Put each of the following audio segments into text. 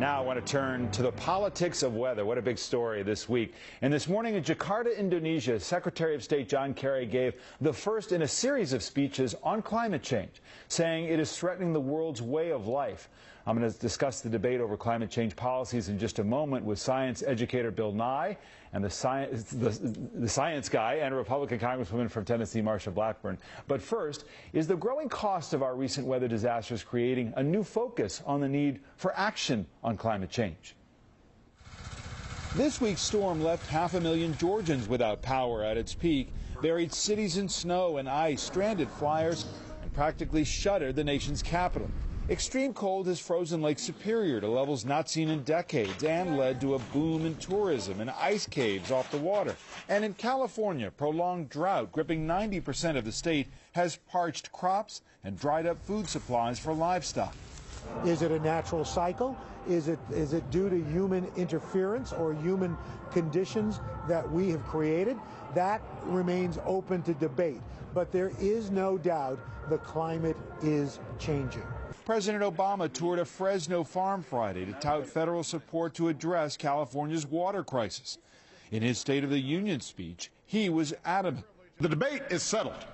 Now I want to turn to the politics of weather. What a big story this week. And this morning in Jakarta, Indonesia, Secretary of State John Kerry gave the first in a series of speeches on climate change, saying it is threatening the world's way of life. I'm going to discuss the debate over climate change policies in just a moment with science educator Bill Nye and the science guy and a Republican Congresswoman from Tennessee, MARSHA Blackburn. But first, is the growing cost of our recent weather disasters creating a new focus on the need for action on climate change? This week's storm left 500,000 Georgians without power at its peak, buried cities in snow and ice, stranded flyers, and practically shuttered the nation's capital. Extreme cold has frozen Lake Superior to levels not seen in decades and led to a boom in tourism and ice caves off the water. And in California, prolonged drought gripping 90% of the state has parched crops and dried up food supplies for livestock. Is it a natural cycle? Is it due to human interference or human conditions that we have created? That remains open to debate. But there is no doubt the climate is changing. President Obama toured a Fresno farm Friday to tout federal support to address California's water crisis. In his State of the Union speech, he was adamant. The debate is settled.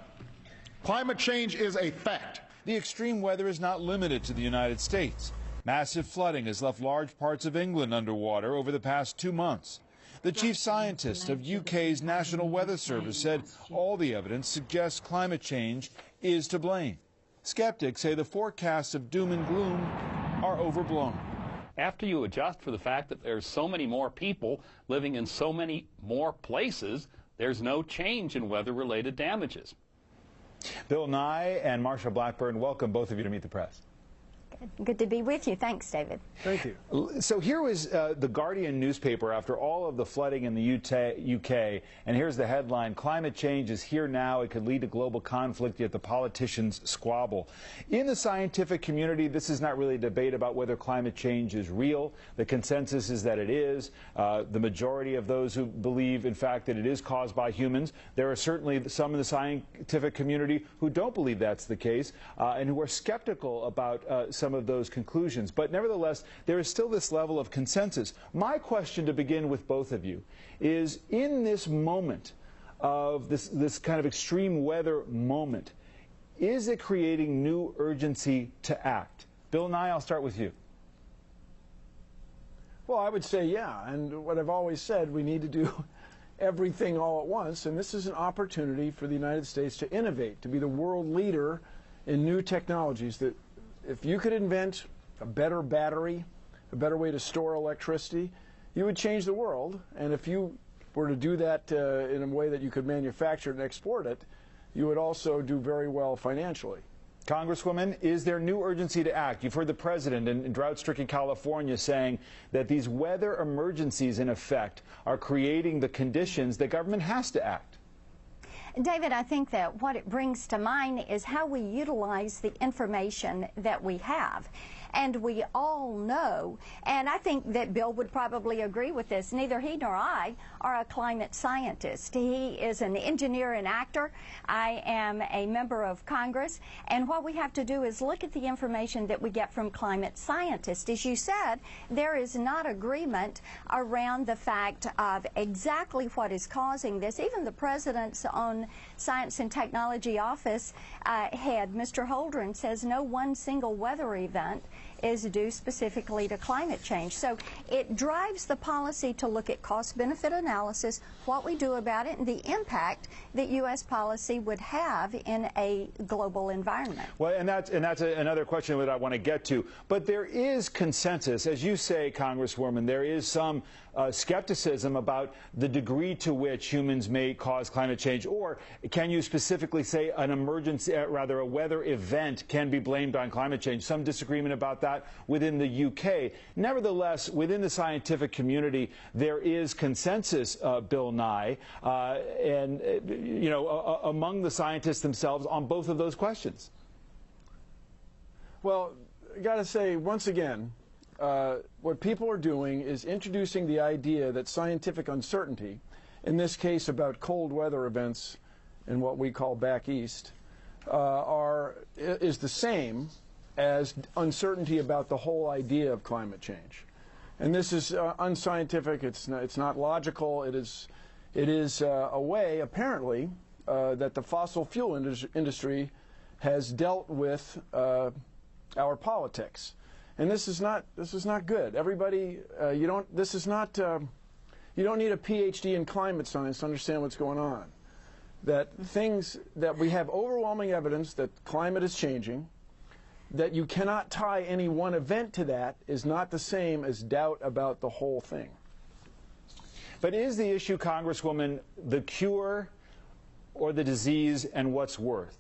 Climate change is a fact. The extreme weather is not limited to the United States. Massive flooding has left large parts of England underwater over the past 2 months. The chief scientist of UK's National Weather Service said all the evidence suggests climate change is to blame. Skeptics say the forecasts of doom and gloom are overblown. After you adjust for the fact that there's so many more people living in so many more places, there's no change in weather-related damages. Bill Nye and MARSHA Blackburn, welcome both of you to Meet the Press. Good to be with you. Thanks, David. Thank you. So here was the Guardian newspaper after all of the flooding in the UK, and here's the headline: climate change is here now. It could lead to global conflict, yet the politicians squabble. In the scientific community, this is not really a debate about whether climate change is real. The consensus is that it is. The majority of those who believe, in fact, that it is caused by humans. There are certainly some in the scientific community who don't believe that's the case and who are skeptical about some of those conclusions. But nevertheless, there is still this level of consensus. My question to begin with both of you is, in this moment of this kind of extreme weather moment, is it creating new urgency to act? Bill Nye, I'll start with you. Well, I would say yeah, and what I've always said, we need to do everything all at once, and this is an opportunity for the United States to innovate, to be the world leader in new technologies. That if you could invent a better battery, a better way to store electricity, you would change the world. And if you were to do that in a way that you could manufacture and export it, you would also do very well financially. Congresswoman, is there new urgency to act? You've heard the president in drought-stricken California saying that these weather emergencies, in effect, are creating the conditions that government has to act. David, I think that what it brings to mind is how we utilize the information that we have. And we all know, and I think that Bill would probably agree with this, neither he nor I are a climate scientist. He is an engineer and actor. I am a member of Congress. And what we have to do is look at the information that we get from climate scientists. As you said, there is not agreement around the fact of exactly what is causing this. Even the president's own Science and Technology Office head, Mr. Holdren, says no one single weather event is due specifically to climate change. So it drives the policy to look at cost-benefit analysis, what we do about it, and the impact that U.S. policy would have in a global environment. Well, and that's another question that I want to get to. But there is consensus, as you say, Congresswoman. There is some skepticism about the degree to which humans may cause climate change, or can you specifically say an emergency, rather a weather event, can be blamed on climate change? Some disagreement about that within the UK. Nevertheless, within the scientific community, there is consensus, Bill Nye, and among the scientists themselves on both of those questions. Well, I got to say, once again, what people are doing is introducing the idea that scientific uncertainty, in this case about cold weather events in what we call back east, is the same as uncertainty about the whole idea of climate change. And this is unscientific. It's not logical. It is a way, apparently, that the fossil fuel industry has dealt with our politics, and this is not good. Everybody, you don't need a PhD in climate science to understand what's going on. That we have overwhelming evidence that climate is changing. That you cannot tie any one event to that is not the same as doubt about the whole thing. But is the issue, Congresswoman, the cure or the disease, and what's worse?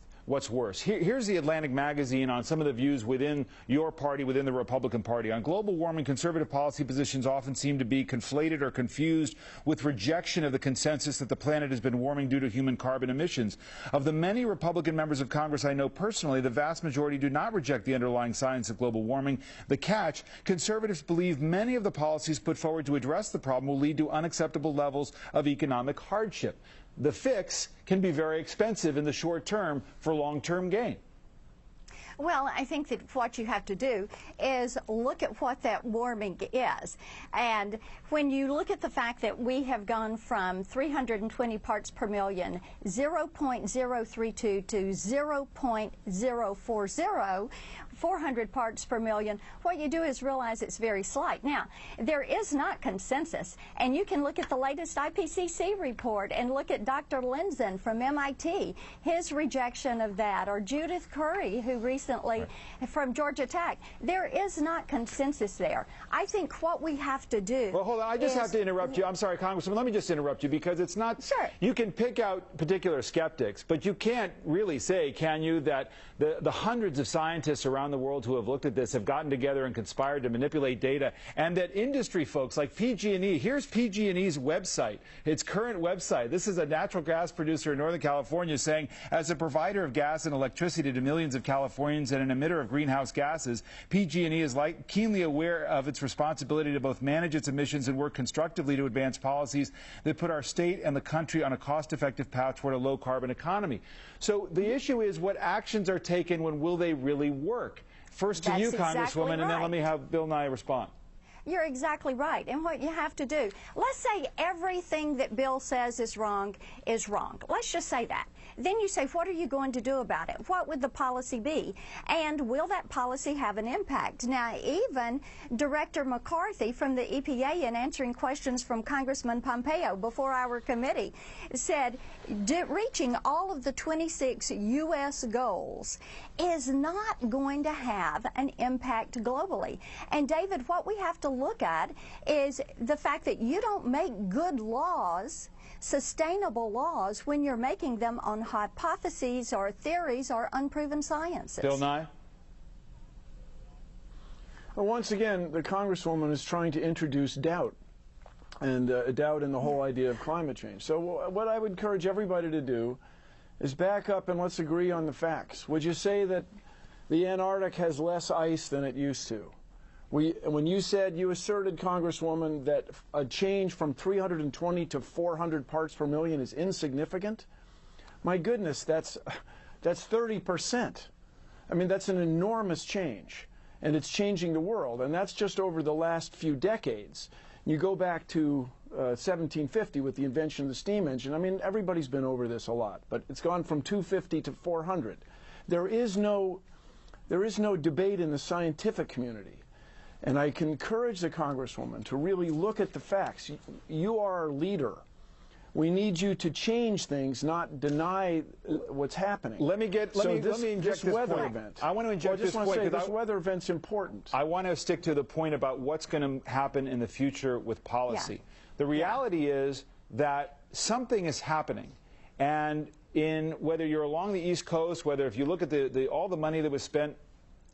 Here's the Atlantic magazine on some of the views within your party, within the Republican Party. On global warming, conservative policy positions often seem to be conflated or confused with rejection of the consensus that the planet has been warming due to human carbon emissions. Of the many Republican members of Congress I know personally, the vast majority do not reject the underlying science of global warming. The catch, conservatives believe many of the policies put forward to address the problem will lead to unacceptable levels of economic hardship. The fix can be very expensive in the short term for long-term gain. Well, I think that what you have to do is look at what that warming is. And when you look at the fact that we have gone from 320 parts per million, 0.032 to 0.040, 400 parts per million, what you do is realize it's very slight. Now, there is not consensus, and you can look at the latest IPCC report and look at Dr. Lindzen from MIT, his rejection of that, or Judith Curry, who recently from Georgia Tech. There is not consensus there. I think what we have to do. Well, hold on. I just have to interrupt you. I'm sorry, Congresswoman. Let me just interrupt you because it's not. Sure. You can pick out particular skeptics, but you can't really say, can you, that the hundreds of scientists around the world who have looked at this have gotten together and conspired to manipulate data, and that industry folks like PG&E, here's PG&E's website, its current website. This is a natural gas producer in Northern California saying, as a provider of gas and electricity to millions of Californians and an emitter of greenhouse gases, PG&E is keenly aware of its responsibility to both manage its emissions and work constructively to advance policies that put our state and the country on a cost-effective path toward a low-carbon economy. So the issue is, what actions are taken, when will they really work? First to you, Congresswoman, and then let me have Bill Nye respond. You're exactly right. And what you have to do, let's say everything that Bill says is wrong is wrong. Let's just say that. Then you say, what are you going to do about it? What would the policy be? And will that policy have an impact? Now, even Director McCarthy from the EPA, in answering questions from Congressman Pompeo before our committee, said reaching all of the 26 U.S. goals is not going to have an impact globally. And David, what we have to look at is the fact that you don't make good laws, sustainable laws, when you're making them on hypotheses or theories or unproven sciences. Bill Nye? Well, once again, the Congresswoman is trying to introduce doubt, and doubt in the whole idea of climate change. So what I would encourage everybody to do is back up and let's agree on the facts. Would you say that the Antarctic has less ice than it used to? When you asserted, Congresswoman, that a change from 320 to 400 parts per million is insignificant, my goodness, that's 30%. I mean, that's an enormous change, and it's changing the world, and that's just over the last few decades. You go back to 1750 with the invention of the steam engine. I mean, everybody's been over this a lot, but it's gone from 250 to 400. There is no debate in the scientific community. And I can encourage the Congresswoman to really look at the facts. You are our leader. We need you to change things, not deny what's happening. Let me inject this weather point. event. I want to inject this point. This weather event's important. I want to stick to the point about what's going to happen in the future with policy. Yeah. The reality is that something is happening, and whether you're along the East Coast, whether if you look at all the money that was spent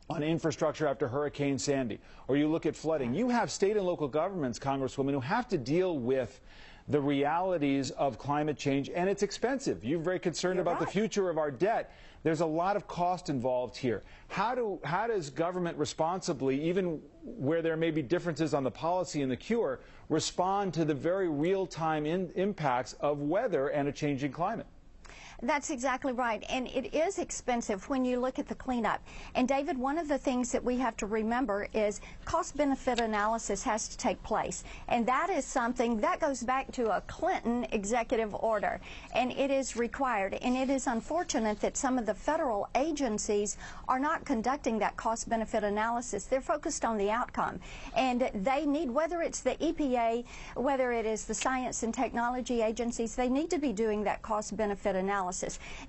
on infrastructure after Hurricane Sandy, or you look at flooding, you have state and local governments, Congresswoman, who have to deal with the realities of climate change, and it's expensive. You're very concerned about the future of our debt. There's a lot of cost involved here. How does government responsibly, even where there may be differences on the policy and the cure, respond to the very real-time impacts of weather and a changing climate? That's exactly right, and it is expensive when you look at the cleanup. And David, one of the things that we have to remember is cost-benefit analysis has to take place, and that is something that goes back to a Clinton executive order, and it is required. And it is unfortunate that some of the federal agencies are not conducting that cost-benefit analysis. They're focused on the outcome, and they need, whether it's the EPA, whether it is the science and technology agencies, they need to be doing that cost-benefit analysis.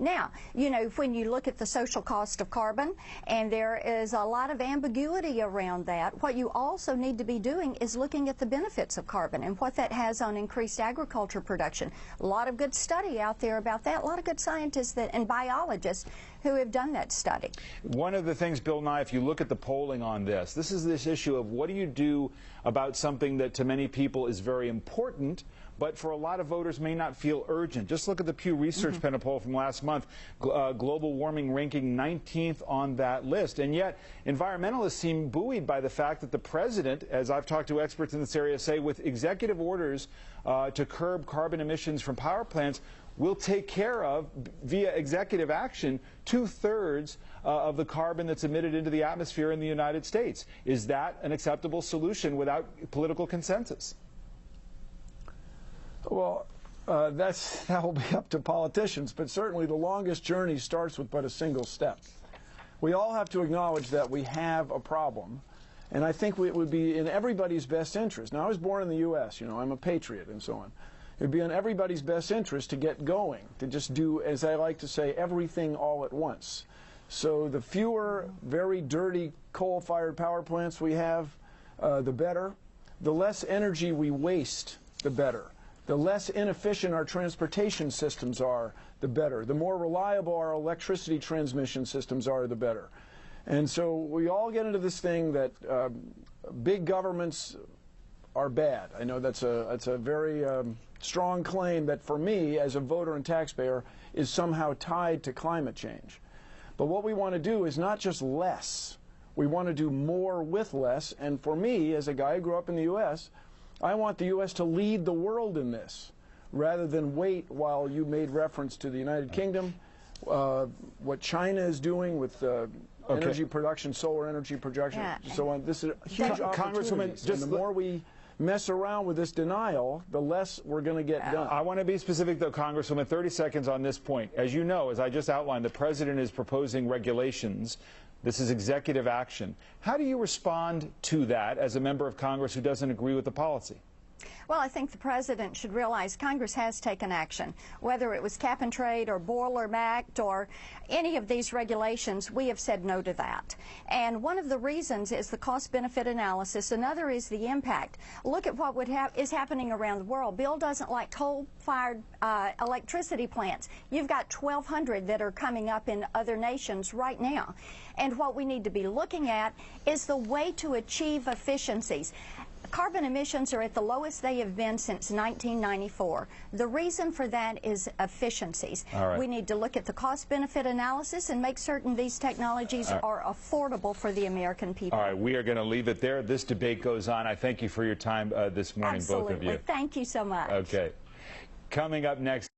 Now, you know, when you look at the social cost of carbon, and there is a lot of ambiguity around that, what you also need to be doing is looking at the benefits of carbon and what that has on increased agriculture production. A lot of good study out there about that, a lot of good scientists and biologists who have done that study. One of the things, Bill Nye, if you look at the polling on this is this issue of what do you do about something that to many people is very important, but for a lot of voters may not feel urgent. Just look at the Pew Research Panel poll from last month, global warming ranking 19th on that list. And yet, environmentalists seem buoyed by the fact that the president, as I've talked to experts in this area, say with executive orders to curb carbon emissions from power plants, will take care of, via executive action, 2/3 of the carbon that's emitted into the atmosphere in the United States. Is that an acceptable solution without political consensus? Well, that will be up to politicians, but certainly the longest journey starts with but a single step. We all have to acknowledge that we have a problem, and I think it would be in everybody's best interest. Now, I was born in the U.S., you know, I'm a patriot and so on. It would be in everybody's best interest to get going, to just do, as I like to say, everything all at once. So the fewer very dirty coal-fired power plants we have, the better. The less energy we waste, the better. The less inefficient our transportation systems are, the better. The more reliable our electricity transmission systems are, the better. And so we all get into this thing that big governments are bad. I know that's a very strong claim that for me as a voter and taxpayer is somehow tied to climate change. But what we want to do is not just less. We want to do more with less. And for me, as a guy who grew up in the U.S., I want the U.S. to lead the world in this rather than wait while you made reference to the United Kingdom, what China is doing with energy production, solar energy production, so on. This is a huge opportunity. And the more we mess around with this denial, the less we're going to get done. I want to be specific, though, Congresswoman, 30 seconds on this point. As you know, as I just outlined, the president is proposing regulations. This is executive action. How do you respond to that as a member of Congress who doesn't agree with the policy? Well, I think the president should realize Congress has taken action. Whether it was cap and trade or Boiler Act or any of these regulations, we have said no to that. And one of the reasons is the cost-benefit analysis. Another is the impact. Look at what is happening around the world. Bill doesn't like coal-fired electricity plants. You've got 1,200 that are coming up in other nations right now. And what we need to be looking at is the way to achieve efficiencies. Carbon emissions are at the lowest they have been since 1994. The reason for that is efficiencies. We need to look at the cost-benefit analysis and make certain these technologies are affordable for the American people. All right, we are going to leave it there. This debate goes on. I thank you for your time this morning, both of you. Thank you so much. Okay. Coming up next.